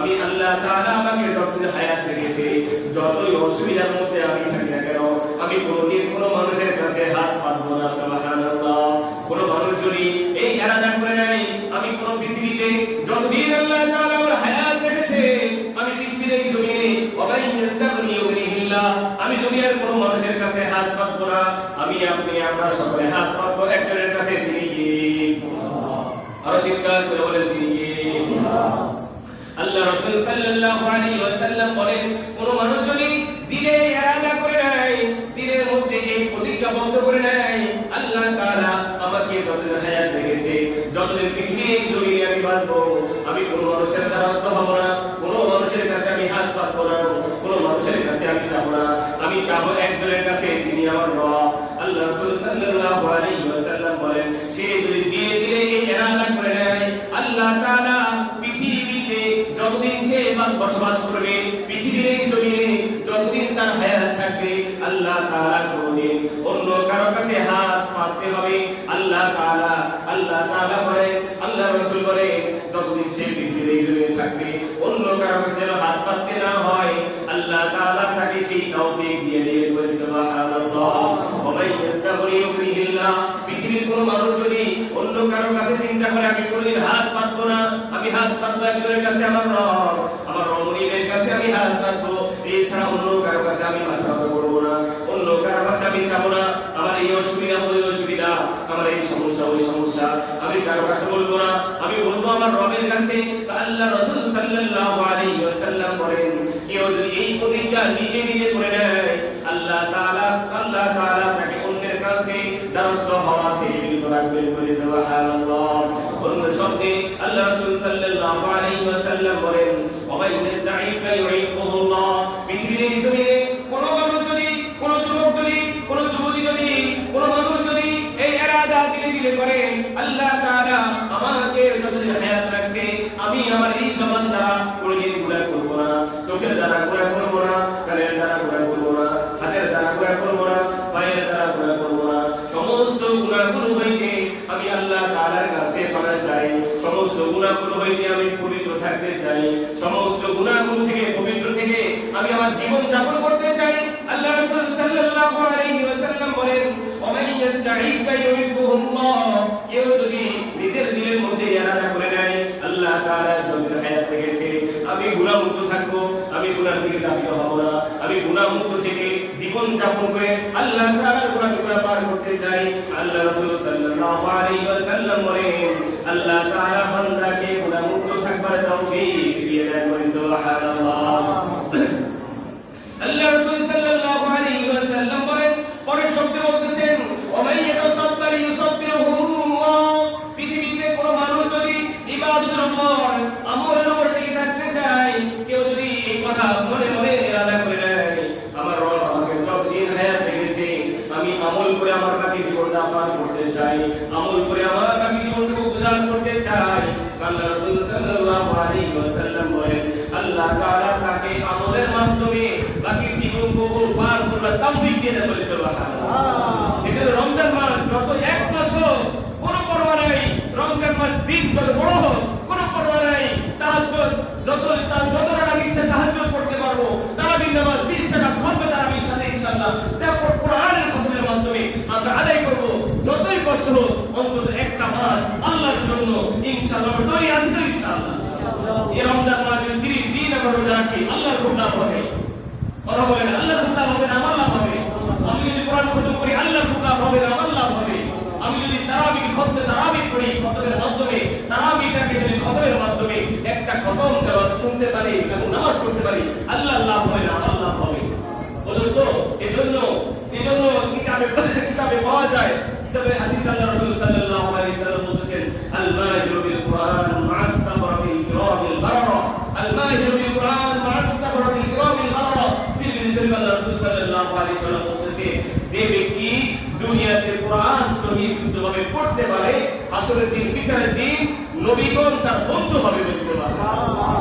আমি আল্লাহ তাআলা আমাকে যতদিন হায়াত রেখেছে, যতই অসুবিধার মধ্যে আমি থাকি না কেন, আমি কোনোদিন কোনো মানুষের কাছে হাত পাতবো না। সুবহানাল্লাহ। কোনো মানুষ যদি এই এরাদা করে নেয়, আমি কোনো পৃথিবীতে যতদিন আল্লাহ তাআলা আমার হায়াত রেখেছে, আমি পৃথিবীর এই জমিনে ওয়াই ইস্তাগনি ইউনিহিল্লাহ, আমি দুনিয়ার কোনো মানুষের কাছে হাত পাতবো না। আমি আপনি আমরা সকলে হাত পাতবো একজনের কাছে, তিনি কি? আরো চিৎকার করে বলেন, তিনি কি? আল্লাহ রাসূল সাল্লাল্লাহু আলাইহি ওয়াসাল্লাম বলেন, কোন মানুষ যদি দিলে ইরাদা করে নেয়, দিলের মধ্যে এই প্রতিজ্ঞাবদ্ধ করে নেয়, আল্লাহ তাআলা আমাকে যতদিন হায়াত রেখেছে, যতদিন পৃথিবীর জমিনে আমি বাঁচবো, আমি কোন মানুষের দ্বারস্থ হব না, কোন মানুষের কাছে আমি হাত পাতবো না, কোন মানুষের কাছে আমি চাবো না। আমি চাবো একজনের কাছে, তিনি আমার রব। আল্লাহ রাসূল সাল্লাল্লাহু আলাইহি ওয়াসাল্লাম বলেন, সে যদি দিলে দিলে এই ইরাদা করে নেয়, আল্লাহ তাআলা পৃথিবীতে যতদিন সে বসবাস করবে, পৃথিবীর এই জমিনে যতদিন তার হায়াত থাকবে, আল্লাহ তাআলা কোনদিন অন্য কারো কাছে হাত পাততে হবে আল্লাহ তাআলা বলেন, আল্লাহ রাসূল বলেন, যতদিন সে পৃথিবীর এই জমিনে থাকবে, অন্য কারো কাছে হাত পাততে না হয়, আল্লাহ তাআলা তাকে সেই তৌফিক দিয়ে দিবেন। বলেন সুবহানাল্লাহ। ওয়া ইস্তাগনি ইউনিহিল্লাহ, পৃথিবীর কোনো মানুষ যদি অন্য কারো কাছে চিন্তা করে আমি কোনদিন হাত পাতবো না, আমি হাত পাতবো একজনের কাছে, আমার রব, আমার রমণীর কাছে আমি হাত পাতবো, এছাড়া অন্য কারো কাছে আমি মাথা নত করবো না, অন্য কারো কাছে আমি যাবো না, আমার এই অসুবিধা ওই অসুবিধা, আমার এই সমস্যা ওই সমস্যা আমি কারো কাছে বলবো না, আমি বলবো আমার রবের কাছে। আল্লাহ রাসূল সাল্লাল্লাহু আলাইহি ওয়াসাল্লাম বলেন, কেউ যদি এই প্রতিজ্ঞা নিজে নিজে করে নেয়, আল্লাহ তাআলা তাকে অন্যের কাছে দ্বারস্থ হওয়া থেকে বিরত রাখবেন। বলে সুবহানাল্লাহ। অন্য শব্দে আল্লাহ রাসূল সাল্লাল্লাহু আলাইহি ওয়াসাল্লাম বলেন, ওয়া ইস্তাঈফা ইউইফুহুল্লাহ, পৃথিবীর এই জমিনে কোন মানুষ যদি, কোন যুবক যদি, কোন যুবতী যদি, কোন মানুষ যদি এই ইরাদা দিলে করে, আল্লাহ তাআলা আমাকে যতদিন হায়াত রাখছে, আমি আমার এই জবান দ্বারা কোনদিন গুনাহ করব না, চোখের দ্বারা গুনাহ করব না, কানের দ্বারা গুনাহ করব না, হাতের দ্বারা গুনাহ করব না, পায়ের দ্বারা গুনাহ করব না। সমস্ত গুনাহগুলো হইতে আমি আল্লাহ তাআলার কাছে ক্ষমা চাই, সমস্ত গুনাহগুলো হইতে আমি পবিত্র থাকতে চাই, সমস্ত গুনাহগুলো থেকে পবিত্র থেকে আমি আমার জীবন যাপন করতে চাই। আল্লাহ রাসূল সাল্লাল্লাহু আলাইহি ওয়াসাল্লাম বলেন, ওয়া ইস্তাঈফা ইউইফুহুল্লাহ, কেউ যদি নিজের দিলের মধ্যে ইরাদা করে নেয়, আল্লাহ তাআলা যতদিন হায়াত রেখেছে, আমি গুনাহমুক্ত থাকবো, আমি গুনাহ থেকে দাবিত হব না, আমি গুনাহমুক্ত থেকে জীবন যাপন করে আল্লাহ তাআলার গুনাহ পার করতে চাই। আল্লাহ রাসূল সাল্লাল্লাহু আলাইহি ওয়াসাল্লাম বলেন, আল্লাহ তাআলা বান্দাকে গুনাহমুক্ত থাকবার তৌফিক দিয়ে দেন। বলে সুবহানাল্লাহ। আল্লাহ রাসূল সাল্লাল্লাহু আলাইহি ওয়াসাল্লাম বলেন, পরের শব্দে বলতেছেন, ওয়া মান ইয়াতাসাব্বার ইউসাব্বিরুহুল্লাহ, পৃথিবীতে কোন মানুষ যদি ইবাদতের উপর, আমলের উপর টিকে থাকতে চায়, কেউ যদি এই কথা মনে মনে ইরাদা করে নেয়, আমার রব আমাকে যতদিন হায়াত রেখেছে, আমি আমল করে আমার বাকি জীবনটা পার করতে চাই, আমল করে আমার বাকি জীবনটাকে গুজার করতে চাই। আল্লাহ রাসূল সাল্লাল্লাহু আলাইহি ওয়াসাল্লাম বলেন, আল্লাহ তাআলা তাকে আমলের মাধ্যমে বাকি জীবনকে পার করার তৌফিক দিয়ে দেন। বলে সুবহানাল্লাহ। এটা রমজান মাস, যত এক মাস হোক কোনো পরোয়া নাই, রমজান মাস দিন যত বড় হোক কোনো পরোয়া নাই, তাহাজ্জুদ যত রাকাত ইচ্ছা তাহাজ্জুদ পড়তে পারবো, তারাবির নামাজ 20 রাকাত হবে তারাবির সাথে ইনশাআল্লাহ, তারপর কোরআনের খতমের মাধ্যমে আমরা আদায় করব। যতই কষ্ট হোক অন্তত একটা মাস আল্লাহর জন্য ইনশাআল্লাহ তৈরি আছি তো ইনশাআল্লাহ। এই রমজান মাসে 30 দিন আমরা রোজা রাখি, আল্লাহর খুব লাভ হবে। কথা বলেন, আল্লাহর খুব লাভ হবে না আমার লাভ হবে? আমি যদি কোরআন খতম করি আল্লাহর খুব লাভ হবে না আমার লাভ হবে? আমি যদি তারাবি পড়ি, খতমের মাধ্যমে তারাবিটাকে যদি খতমের মাধ্যমে একটা খতম তেলাওয়াত শুনতে পারি এবং নামাজ পড়তে পারি, আল্লাহর লাভ হবে না আমার লাভ হবে? বুঝছো? এজন্য কিতাবে পাওয়া যায়, কিতাবে হাদিস আল্লাহ রাসূল সাল্লাল্লাহু আলাইহি ওয়াসাল্লাম বলেছেন, আল মাহিরু বিল কুরআন মা'আস সাবরিল কিরামিল বাররা, আল মাহিরু বিল কুরআন মা'আস সাবরিল কিরামিল বাররা। তিরমিজি শরীফ আল্লাহ রাসূল সাল্লাল্লাহু আলাইহি ওয়াসাল্লাম বলেছেন, যে ব্যক্তি দুনিয়াতে কোরআন সহি শুদ্ধভাবে পড়তে পারে, হাসরের দিন, বিচারের দিন নবীগণ তার বন্ধু হবে। বলে সুবহানাল্লাহ।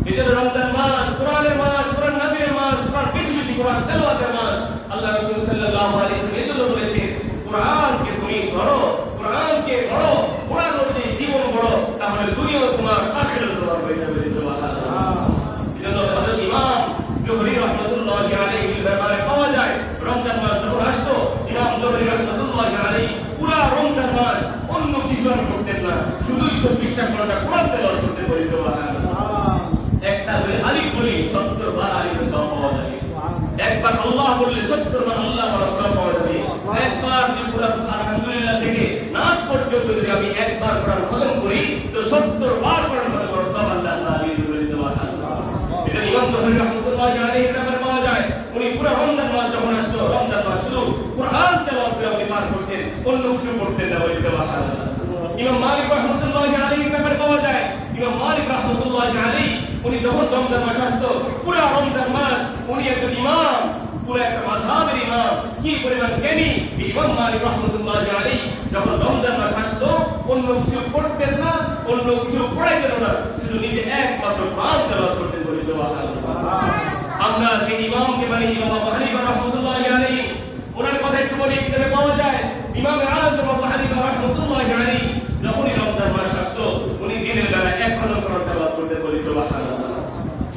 এজন্য রমজান মাস কোরআনের মাস, কোরআন নাযিলের মাস, কোরআন বেশি বেশি কোরআন তেলাওয়াতের মাস। আল্লাহ রাসূল সাল্লাল্লাহু আলাইহি ওয়াসাল্লাম এজন্য বলেছেন, কোরআনকে তুমি পড়ো, কোরআনকে পড়ো, কোরআন অনুযায়ী জীবন গড়ো, তাহলে দুনিয়া তোমার আখিরাত তোমার হয়ে যাবে। সুবহানাল্লাহ। ঘন্টা কোরআন তেলাওয়াত করতে পারি সুবহানাল্লাহ। একটা ধরে আলিফ বলি 70 বার আলিফের সওয়াব পাওয়া যাবে। একবার আল্লাহ বললে 70 বার আল্লাহ বলার সওয়াব পাওয়া যাবে। একবার যদি পুরো আলহামদুলিল্লাহ থেকে নাস পর্যন্ত যদি আমি একবার কোরআন খতম করি তো 70 বার কোরআন খতম করার সওয়াব আল্লাহ তাআলা দিয়ে দিবেন সুবহানাল্লাহ। এটা ইমাম জোহরি রাহমাতুল্লাহি আলাইহি ব্যাপারে পাওয়া যায়। উনি পুরো রমজান মাস যখন আসতো, রমজান মাস শুরু কোরআন তেলাওয়াত করে উনি পার করতেন, অন্য কিছু করতেন না, বলে সুবহানাল্লাহ। ইমাম মালিক রাহমাতুল্লাহি আলাইহি ব্যাপারে পাওয়া যায়। ইমাম মালিক রাহমাতুল্লাহি আলাইহি উনি যখন রমজান মাস আসতো, পুরো রমজান মাস উনি একজন ইমাম, পুরো একটা মাযহাবের ইমাম, কি পরিমাণ জ্ঞানী ইমাম মালিক রাহমাতুল্লাহি আলাইহি। যখন রমজান মাস আসতো অন্য কিছু করতেন না, অন্য কিছু পড়াইতেন না, শুধু নিজে একমাত্র কোরআন তেলাওয়াত করতেন, বলে সুবহানাল্লাহ। আমরা যে ইমামকে মানি ইমাম আবু হানিফা রাহমাতুল্লাহি আলাইহি, ওনার কথা একটু বলি, কিতাবে পাওয়া যায় ইমাম আযম আবু হানিফা রাহমাতুল্লাহি আলাইহি যখনই রমজান মাস আসতো উনি দিনের বেলা এক খতম কোরআন তেলাওয়াত করতেন, বলে সুবহানাল্লাহ।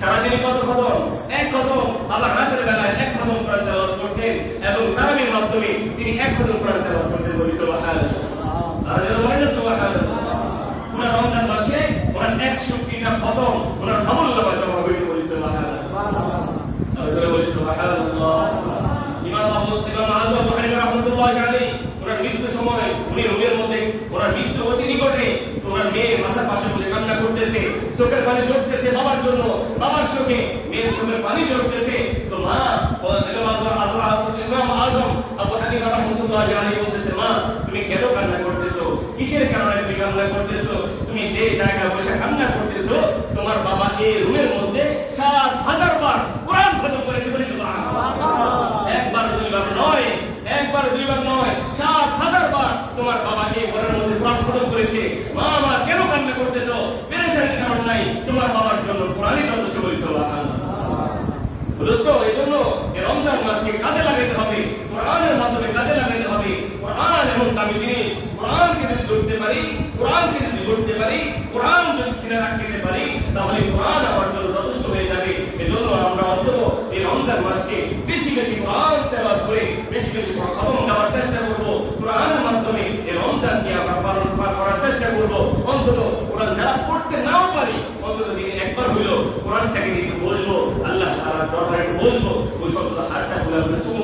সারাদিনে কত খতম? এক খতম। আবার রাতের বেলায় এক খতম কোরআন তেলাওয়াত করতেন এবং তারাবির মাধ্যমে তিনি এক খতম কোরআন তেলাওয়াত করতেন, বলে সুবহানাল্লাহ। আর বলেন সুবহানাল্লাহ। পুরো রমজান মাসে ওনার 103টা খতম ওনার আমলনামায় জমা হয়ে গেল, বলে সুবহানাল্লাহ। আর বলে সুবহানাল্লাহ। ইমাম আযম আবু হানিফা রাহমাতুল্লাহি আলাইহি ওনার মৃত্যুর সময় উনি রুমের মধ্যে ওনার মৃত্যু অতি নিকটে, ওনার মেয়ে মাথার পাশে বসে কান্না করতেছে, চোখের পানি ঝরতেছে বাবার জন্য, বাবার শোকে মেয়ের চোখের পানি ঝরতেছে। তো মা ইমাম আযম আবু হানিফা রাহমাতুল্লাহি আলাইহি বলতেছে, মা তুমি কেন কান্না করতেছো? কিসের কারণে তুমি কান্না করতেছো? তুমি যে জায়গায় বসে কান্না করতেছো তোমার বাবা এই রুমের মধ্যে 7000 বার কোরআন খতম করেছে, বলে সুবহানাল্লাহ। একবার দুইবার নয়, একবার দুইবার নয়, 7000 বার তোমার বাবা এই ঘরের মধ্যে কোরআন খতম করেছে। মা মা কেন কান্না করতেছো? পেরেশানির কারণ নাই, তোমার বাবার জন্য কোরআনই যথেষ্ট, বলে সুবহানাল্লাহ। দোস্ত, এজন্য এই রমজান মাসকে কাজে লাগাতে হবে, কোরআনের মাধ্যমে কাজে লাগাতে হবে। কোরআন এমন দামি জিনিস, কোরআনকে যদি ধরতে পারি, কোরআনকে যদি ধরতে পারি, কোরআন যদি সিনে রাখতে পারি, তাহলে কোরআন আমার জন্য যথেষ্ট হয়ে যাবে। এজন্য আমরা অন্তত এই রমজান মাসকে বেশি বেশি কোরআন তেলাওয়াত করে বেশি বেশি খতম দেওয়ার চেষ্টা করব। কোরআনের মাধ্যমে এই রমজানকে আমরা পালন করার চেষ্টা করব। অন্তত কোরআন যারা পড়তে নাও পারি, অন্তত দিনে একবার হইলো কোরআনটাকে নিয়ে বলবো, আল্লাহ তাআলার দরবারে বলবো, ওই শব্দ হাতটা খুলে আমরা চুমু